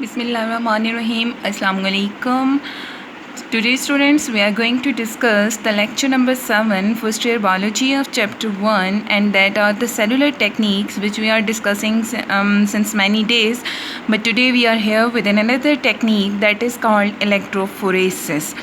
Bismillahirrahmanirrahim. Assalamu alaikum. Today students, we are going to discuss the lecture number 7, first year biology of chapter 1, and that are the cellular techniques which we are discussing since many days. But today we are here with another technique that is called electrophoresis.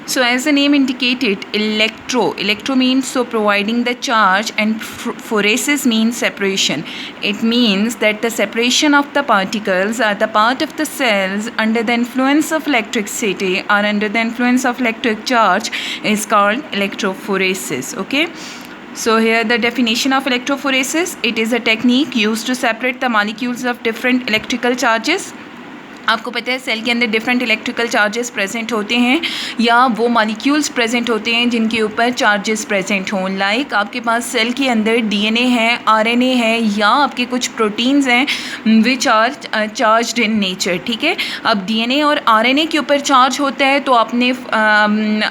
So as the name indicated, electro means so providing the charge, and phoresis means separation. It means that the separation of the particles are the part of the cells under the influence of electricity or under the influence of electric charge is called electrophoresis. Okay. So here the definition of electrophoresis, it is a technique used to separate the molecules of different electrical charges. आपको पता है cell के अंदर different electrical charges present होते हैं या वो molecules present होते हैं जिनके ऊपर चार्जेस प्रेजेंट हों. लाइक आपके पास सेल के अंदर डीएनए है, आरएनए है, या आपके कुछ प्रोटीन्स हैं which are charged in nature. ठीक है, अब डीएनए और आरएनए के ऊपर चार्ज होता है तो आपने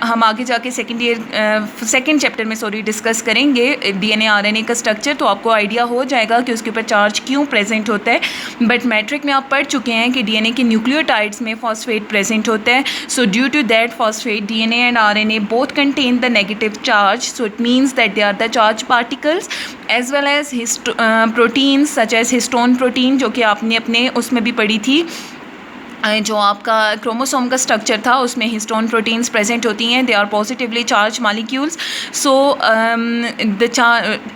हम आगे जाके सेकेंड चैप्टर में डिस्कस करेंगे डीएनए आरएनए का स्ट्रक्चर, तो आपको आइडिया हो जाएगा कि उसके ऊपर चार्ज क्यों प्रेजेंट होता है. बट मैट्रिक में आप पढ़ चुके हैं कि डीएनए के न्यूक्लियोटाइड्स में फॉस्फेट प्रेजेंट होता है. So due to that phosphate DNA and RNA both contain the negative charge. So it means that they are the charge particles as well as proteins such as histone protein, जो कि आपने अपने उसमें भी पढ़ी थी, जो आपका क्रोमोसोम का स्ट्रक्चर था उसमें हिस्टोन प्रोटीन्स प्रेजेंट होती हैं. They are positively charge molecules. So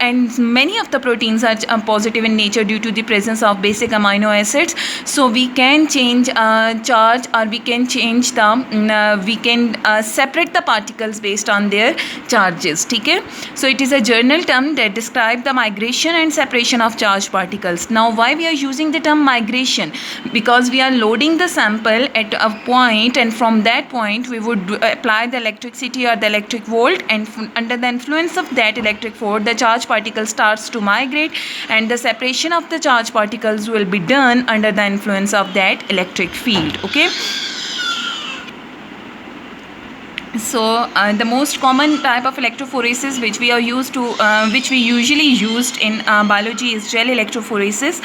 and many of the proteins are positive in nature due to the presence of basic amino acids. So we can change charge और we can change the we can separate the particles based on their charges. ठीक है, so it is a general term that describe the migration and separation of charge particles. Now why we are using the term migration? Because we are loading the sample at a point, and from that point we would apply the electricity or the electric volt, and under the influence of that electric volt the charge particle starts to migrate, and the separation of the charge particles will be done under the influence of that electric field. Okay, so the most common type of electrophoresis which we usually used in biology is gel electrophoresis.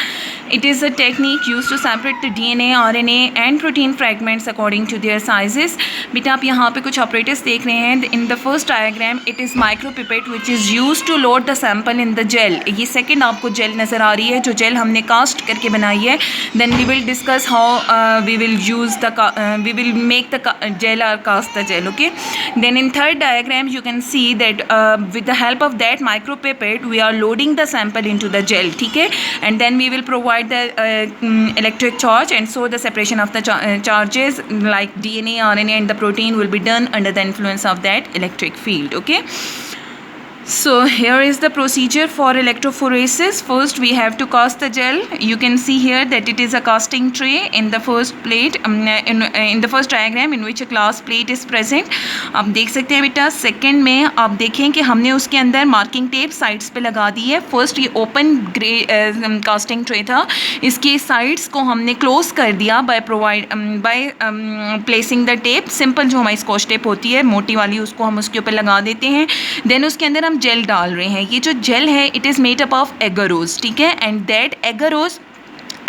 It is a technique used to separate the DNA, RNA and protein fragments according to their sizes. बेटा आप यहाँ पे कुछ operators देख रहे हैं. In the first diagram it is micropipette which is used to load the sample in the gel. ये second आपको जेल नज़र आ रही है जो जेल हमने कास्ट करके बनाई है. Then we will discuss how we will make the gel or cast the gel. Okay. Then in third diagram you can see that with the help of that micropipette we are loading the sample into the gel. ठीक है, and then we will provide the electric charge, and so the separation of the charges like DNA, RNA and the protein will be done under the influence of that electric field. Okay, so here is the procedure for electrophoresis. First we have to cast the gel. You can see here that it is a casting tray in the first plate in the first diagram in which a glass plate is present. आप देख सकते हैं बेटा. Second में आप देखें कि हमने उसके अंदर मार्किंग टेप साइड्स पे लगा दी है. फर्स्ट ये ओपन ग्रे कास्टिंग ट्रे था, इसके साइड्स को हमने क्लोज कर दिया by placing the tape. Simple जो हमारी स्कॉच टेप होती है मोटी वाली, उसको हम उसके ऊपर लगा देते हैं. देन उसके अंदर जेल डाल रहे हैं. ये जो जेल है it is made up of agarose. ठीक है, एंड दैट एगरोज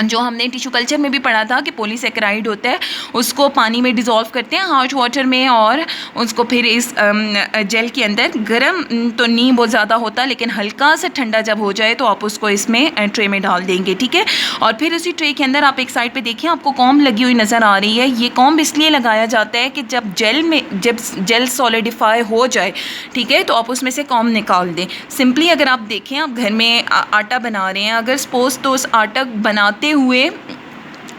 जो हमने टिश्यू कल्चर में भी पढ़ा था कि पॉलीसेकेराइड होता है, उसको पानी में डिज़ोल्व करते हैं हॉट वाटर में, और उसको फिर इस जेल के अंदर गर्म तो नहीं बहुत ज़्यादा होता लेकिन हल्का सा ठंडा जब हो जाए तो आप उसको इसमें ट्रे में डाल देंगे. ठीक है, और फिर उसी ट्रे के अंदर आप एक साइड पे देखिए आपको कॉम्ब लगी हुई नज़र आ रही है. ये कॉम्ब इसलिए लगाया जाता है कि जब जेल सॉलिडिफाई हो जाए, ठीक है, तो आप उसमें से कॉम्ब निकाल दें. सिंपली अगर आप देखें, आप घर में आटा बना रहे हैं, अगर सपोज तो उस आटा बनाते हुए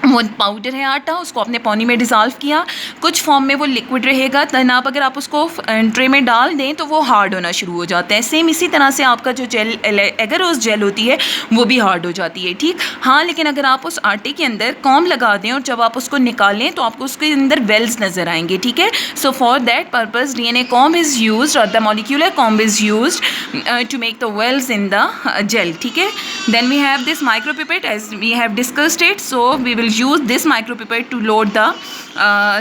वो पाउडर है आटा, उसको आपने पानी में डिज़ोल्व किया, कुछ फॉर्म में वो लिक्विड रहेगा, देन आप अगर आप उसको ट्रे में डाल दें तो वो हार्ड होना शुरू हो जाता है. सेम इसी तरह से आपका जो जेल एगरोज जेल होती है वो भी हार्ड हो जाती है. ठीक, हाँ, लेकिन अगर आप उस आटे के अंदर कॉम्ब लगा दें और जब आप उसको निकालें तो आपको उसके अंदर वेल्स नज़र आएंगे. ठीक है, so for that purpose DNA comb is used और the molecular comb is used to make the wells in the gel. ठीक है, then we have this micropipette as we have discussed it. So we will use this micropipette to load the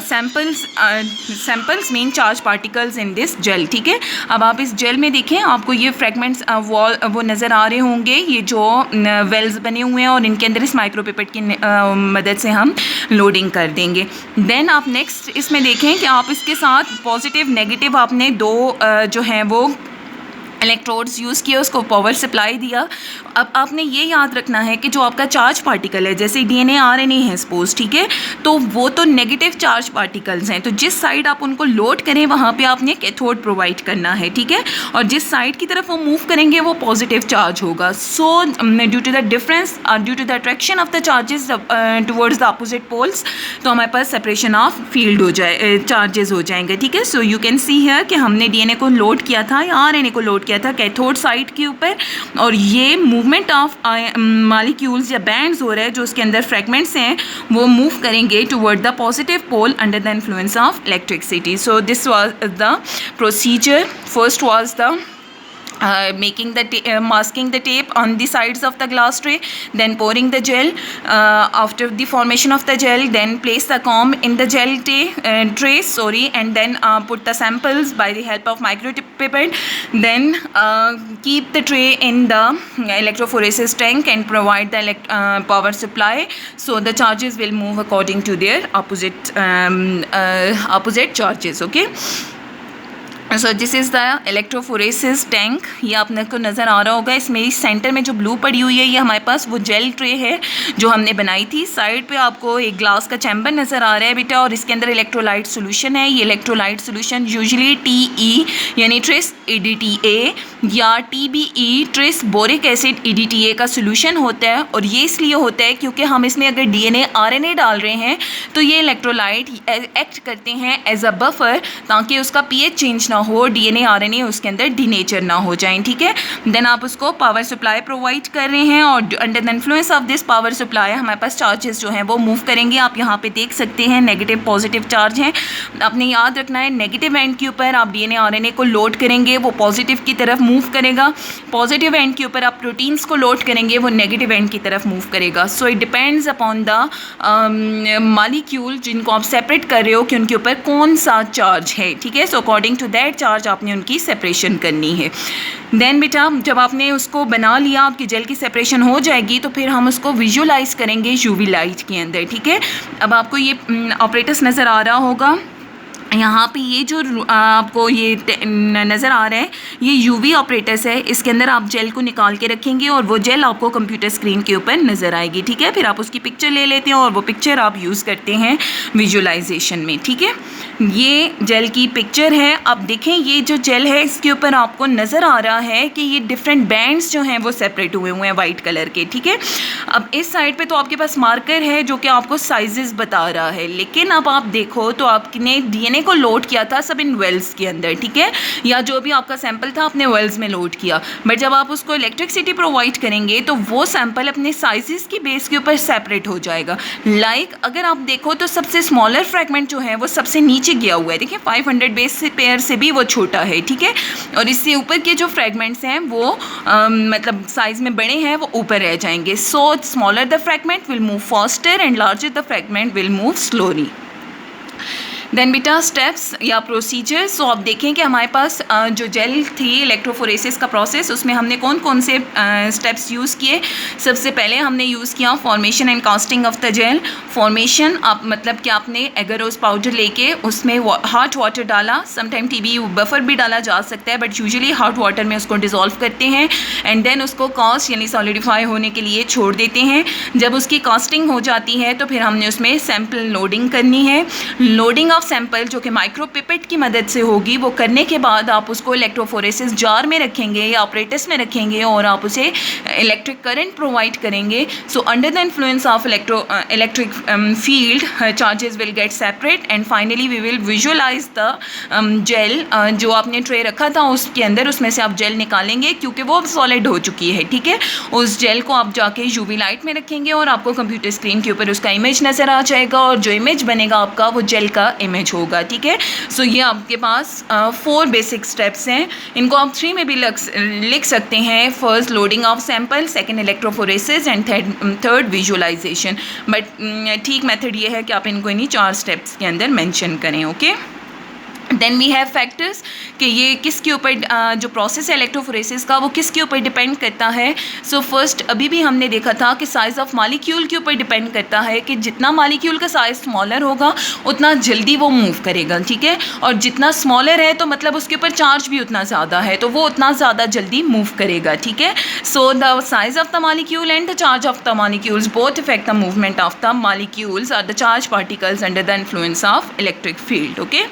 samples mean charge particles in this gel. ठीक है, अब आप इस jail में देखें, आपको ये फ्रेगमेंट्स वो नज़र आ रहे होंगे, ये जो वेल्स बने हुए हैं और इनके अंदर इस माइक्रोपिपेट की मदद से हम लोडिंग कर देंगे. देन आप नेक्स्ट इसमें देखें कि आप इसके साथ पॉजिटिव नेगेटिव आपने दो जो हैं वो इलेक्ट्रोड्स यूज़ किए, उसको पावर सप्लाई दिया. अब आपने ये याद रखना है कि जो आपका चार्ज पार्टिकल है, जैसे DNA RNA है सपोज, ठीक है, तो वो तो नेगेटिव चार्ज पार्टिकल्स हैं, तो जिस साइड आप उनको लोड करें वहाँ पे आपने कैथोड प्रोवाइड करना है. ठीक है, और जिस साइड की तरफ वो मूव करेंगे वो पॉजिटिव चार्ज होगा. So due to the difference due to the attraction of the charges towards the opposite poles, तो हमारे पास सेपरेशन ऑफ फील्ड हो जाए, चार्जेस हो जाएंगे. ठीक है, so you can see here कि हमने DNA को लोड किया था या RNA को लोड किया था कैथोड साइड के ऊपर, और ये मूवमेंट ऑफ मॉलिक्यूल्स या बैंड्स हो रहा है, जो उसके अंदर फ्रेगमेंट्स हैं वो मूव करेंगे toward the positive pole under the influence of electricity. So this was the procedure. First was the making the masking the tape on the sides of the glass tray, then pouring the gel. After the formation of the gel, then place the comb in the gel tray, and then put the samples by the help of micropipette. Then keep the tray in the electrophoresis tank and provide the power supply, so the charges will move according to their opposite charges. Okay, so this is the electrophoresis tank. ये आपने को नज़र आ रहा होगा, इसमें इस centre में जो ब्लू पड़ी हुई है ये हमारे पास वो जेल ट्रे है जो हमने बनाई थी. साइड पे आपको एक ग्लास का चैम्बर नज़र आ रहा है बेटा, और इसके अंदर इलेक्ट्रोलाइट सोल्यूशन है. ये इलेक्ट्रोलाइट सोल्यूशन यूजुअली TE यानी ट्रेस EDTA या TBE trace boric acid EDTA का सोल्यूशन होता है. और ये इसलिए होता है क्योंकि हम इसमें अगर DNA RNA डाल रहे हैं तो ये इलेक्ट्रोलाइट एक्ट करते हैं एज अ बफर, ताकि उसका pH चेंज ना हो, DNA RNA उसके अंदर डीनेचर ना हो जाए. ठीक है, देन आप उसको पावर सप्लाई प्रोवाइड कर रहे हैं, और under the influence of this power supply हमारे पास चार्जेस जो हैं वो मूव करेंगे. आप यहाँ पे देख सकते हैं नेगेटिव पॉजिटिव चार्ज हैं. आपने याद रखना है नेगेटिव एंड के ऊपर आप DNA RNA को लोड करेंगे, वो पॉजिटिव की तरफ मूव करेगा. पॉजिटिव एंड के ऊपर आप प्रोटीन्स को लोड करेंगे, वो नेगेटिव एंड की तरफ मूव करेगा. So it depends upon the molecule जिनको आप सेपरेट कर रहे हो कि उनके ऊपर कौन सा चार्ज है. ठीक है, so according to that charge आपने उनकी सेपरेशन करनी है. देन बेटा जब आपने उसको बना लिया, आपकी जेल की सेपरेशन हो जाएगी, तो फिर हम उसको विजुअलाइज करेंगे UV लाइट के अंदर. ठीक है, अब आपको ये ऑपरेटर्स नज़र आ रहा होगा. यहाँ पे ये जो आपको ये नज़र आ रहा है ये UV ऑपरेटर्स है. इसके अंदर आप जेल को निकाल के रखेंगे और वो जेल आपको कंप्यूटर स्क्रीन के ऊपर नज़र आएगी. ठीक है, फिर आप उसकी पिक्चर ले लेते हैं और वो पिक्चर आप यूज़ करते हैं विजुअलाइजेशन में. ठीक है, ये जेल की पिक्चर है. अब देखें ये जो जेल है इसके ऊपर आपको नज़र आ रहा है कि ये डिफरेंट बैंड्स जो हैं वो सेपरेट हुए हैं वाइट कलर के. ठीक है, अब इस साइड पे तो आपके पास मार्कर है जो कि आपको साइजेस बता रहा है, लेकिन अब आप देखो तो आपने DNA को लोड किया था सब इन वेल्स के अंदर. ठीक है, या जो भी आपका सैंपल था अपने वेल्स में लोड किया, बट जब आप उसको इलेक्ट्रिसिटी प्रोवाइड करेंगे तो वो सैंपल अपने साइजेस की बेस के ऊपर सेपरेट हो जाएगा. लाइक अगर आप देखो तो सबसे स्मॉलर फ्रैगमेंट जो है वो सबसे नीचे गया हुआ है. देखिए 500 बेस पेयर से भी वो छोटा है. ठीक है, और इससे ऊपर के जो फ्रैगमेंट्स हैं वो मतलब साइज में बड़े हैं, वो ऊपर रह जाएंगे. So smaller the fragment will move faster and larger the fragment will move slowly. Then बेटा स्टेप्स या प्रोसीजर. सो आप देखें कि हमारे पास जो जेल थी इलेक्ट्रोफोरेसिस का प्रोसेस, उसमें हमने कौन कौन से स्टेप्स यूज़ किए. सबसे पहले हमने यूज़ किया formation and casting of the gel. Formation आप मतलब कि आपने एगरोज पाउडर लेके उसमें हॉट वाटर डाला, समटाइम TB बफर भी डाला जा सकता है, बट यूजुअली हॉट वाटर में उसको डिज़ोल्व करते हैं एंड देन उसको कास्ट यानी सॉलिडिफाई होने के लिए छोड़ देते हैं. जब उसकी कास्टिंग हो जाती है तो फिर हमने उसमें सैंपल लोडिंग करनी है. लोडिंग ऑफ सैंपल जो कि माइक्रोपिपेट की मदद से होगी, वो करने के बाद आप उसको इलेक्ट्रोफोरेसिस जार में रखेंगे या ऑपरेटर्स में रखेंगे और आप उसे इलेक्ट्रिक करंट प्रोवाइड करेंगे. So under the influence of electric field charges will get separate and finally we will visualise the gel. जो आपने ट्रे रखा था उसके अंदर उसमें से आप जेल निकालेंगे क्योंकि वो सॉलिड हो चुकी है. ठीक है, उस जेल को आप जाके UV लाइट में रखेंगे और आपको कंप्यूटर स्क्रीन के ऊपर उसका इमेज नज़र आ जाएगा, और जो इमेज बनेगा आपका वो जेल का इमेज होगा, ठीक है। सो ये आपके पास 4 बेसिक स्टेप्स हैं, इनको आप 3 में भी लिख सकते हैं। First loading of sample, second electrophoresis and third visualisation. But ठीक मेथड ये है कि आप इनको इन्हीं 4 स्टेप्स के अंदर मेंशन करें, okay. Then we have factors कि ये किसके ऊपर जो प्रोसेस है इलेक्ट्रोफोरेसिस का वो किसके ऊपर डिपेंड करता है। सो फर्स्ट अभी भी हमने देखा था कि साइज़ ऑफ मॉलिक्यूल के ऊपर डिपेंड करता है कि जितना मॉलिक्यूल का साइज़ स्मॉलर होगा उतना जल्दी वो मूव करेगा, ठीक है। और जितना स्मॉलर है तो मतलब उसके ऊपर चार्ज भी उतना ज़्यादा है तो वो उतना ज़्यादा जल्दी मूव करेगा, ठीक है। So the size of the molecule and the charge of the molecules both affect the movement of the molecules are the charge particles under the influence of electric field, okay.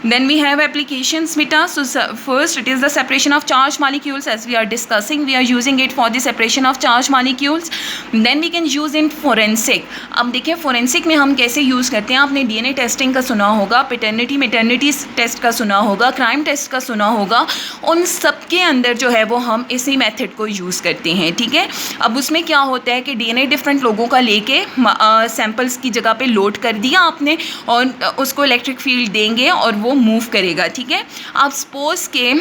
Then we have applications, beta. So first it is the separation of charged molecules, as we are discussing. We are using it for the separation of charged molecules. Then we can use in forensic. अब देखिए forensic में हम कैसे use करते हैं। आपने DNA testing का सुना होगा, पैटर्निटी मैटरनिटी टेस्ट का सुना होगा, क्राइम टेस्ट का सुना होगा। उन सब के अंदर जो है वो हम इसी मेथड को यूज़ करते हैं, ठीक है। अब उसमें क्या होता है कि DNA डिफरेंट लोगों का लेके सैम्पल्स की जगह पे लोड कर दिया आपने और उसको इलेक्ट्रिक फील्ड देंगे और वो मूव करेगा, ठीक है। आप सपोज के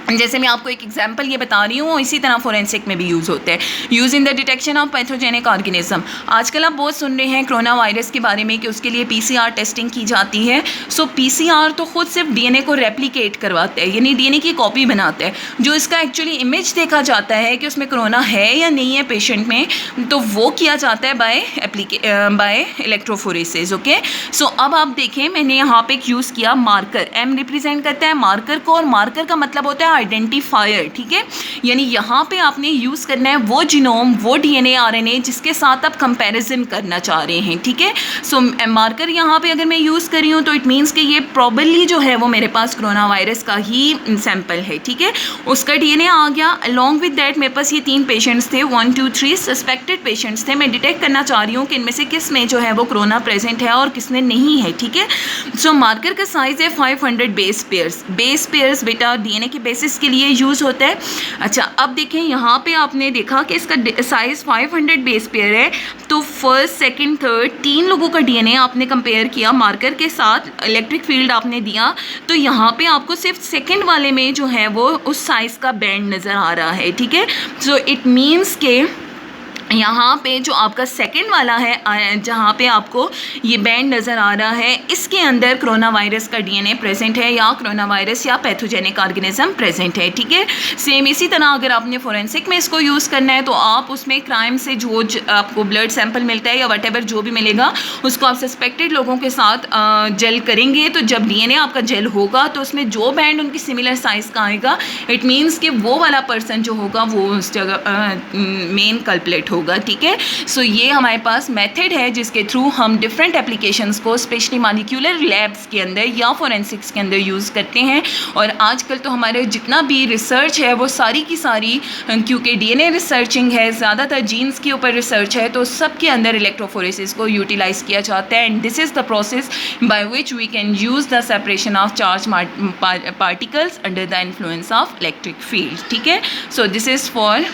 जैसे मैं आपको एक एग्जांपल ये बता रही हूँ, इसी तरह फोरेंसिक में भी यूज़ होते हैं। Use in the detection of pathogenic organism. आजकल आप बहुत सुन रहे हैं कोरोना वायरस के बारे में कि उसके लिए PCR टेस्टिंग की जाती है। सो PCR तो खुद सिर्फ DNA को रेप्लिकेट करवाता है, यानी DNA की कॉपी बनाता है। जो इसका एक्चुअली इमेज देखा जाता है कि उसमें कोरोना है या नहीं है पेशेंट में, तो वो किया जाता है बाय इलेक्ट्रोफोरेसिस, ओके। सो अब आप देखें, मैंने यहाँ पे यूज़ किया मार्कर। M रिप्रेजेंट करता है मार्कर को, और मार्कर का मतलब होता है आइडेंटिफायर, ठीक है। यानी यहाँ पे आपने यूज़ करना है वो जीनोम, वो DNA RNA जिसके साथ आप कंपैरिजन करना चाह रहे हैं, ठीक है। सो मार्कर यहाँ पे अगर मैं यूज़ कर रही हूँ तो इट मीन्स कि ये प्रॉबली जो है वो मेरे पास कोरोना वायरस का ही सैंपल है, ठीक है। उसका DNA आ गया। अलॉन्ग विद दैट मेरे पास ये 3 पेशेंट्स थे, 1 2 3 सस्पेक्टेड पेशेंट्स थे। मैं डिटेक्ट करना चाह रही हूँ कि इनमें से किस में जो है वो कोरोना प्रेजेंट है और किसमें नहीं है, ठीक है। सो मार्कर का साइज़ है 500 बेस पेयर्स बेटा DNA के बेसिस के लिए यूज़ होता है। अच्छा, अब देखें यहाँ पे आपने देखा कि इसका साइज़ 500 बेस पेयर है, तो फर्स्ट सेकंड थर्ड 3 लोगों का DNA आपने कंपेयर किया मार्कर के साथ, इलेक्ट्रिक फील्ड आपने दिया, तो यहाँ पे आपको सिर्फ सेकंड वाले में जो है वो उस साइज़ का बैंड नज़र आ रहा है, ठीक है। सो इट मीन्स के यहाँ पे जो आपका सेकंड वाला है जहाँ पे आपको ये बैंड नज़र आ रहा है, इसके अंदर कोरोना वायरस का DNA प्रेजेंट है या कोरोना वायरस या पैथोजेनिक ऑर्गेनिज्म प्रेजेंट है, ठीक है। सेम इसी तरह अगर आपने फोरेंसिक में इसको यूज़ करना है तो आप उसमें क्राइम से जो आपको ब्लड सैंपल मिलता है या वटेवर जो भी मिलेगा उसको आप सस्पेक्टेड लोगों के साथ जेल करेंगे। तो जब DNA आपका जेल होगा तो उसमें जो बैंड उनकी सिमिलर साइज़ का आएगा, इट मीन्स कि वो वाला पर्सन जो होगा वो उस जगह मेन कल्पलेट होगा, ठीक है। सो ये हमारे पास मेथड है जिसके थ्रू हम डिफरेंट एप्लीकेशंस को स्पेशली मॉलिक्यूलर लैब्स के अंदर या फोरेंसिक्स के अंदर यूज़ करते हैं। और आजकल तो हमारे जितना भी रिसर्च है वो सारी की सारी, क्योंकि DNA रिसर्चिंग है, ज़्यादातर जीन्स के ऊपर रिसर्च है, तो सबके अंदर इलेक्ट्रोफोरेसिस को यूटिलाइज़ किया जाता है। And this is the process by which we can use the separation of charge particles under the influence of electric field, ठीक है। So this is for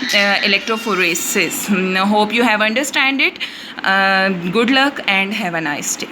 electrophoresis. Hope you have understand it. Good luck and have a nice day.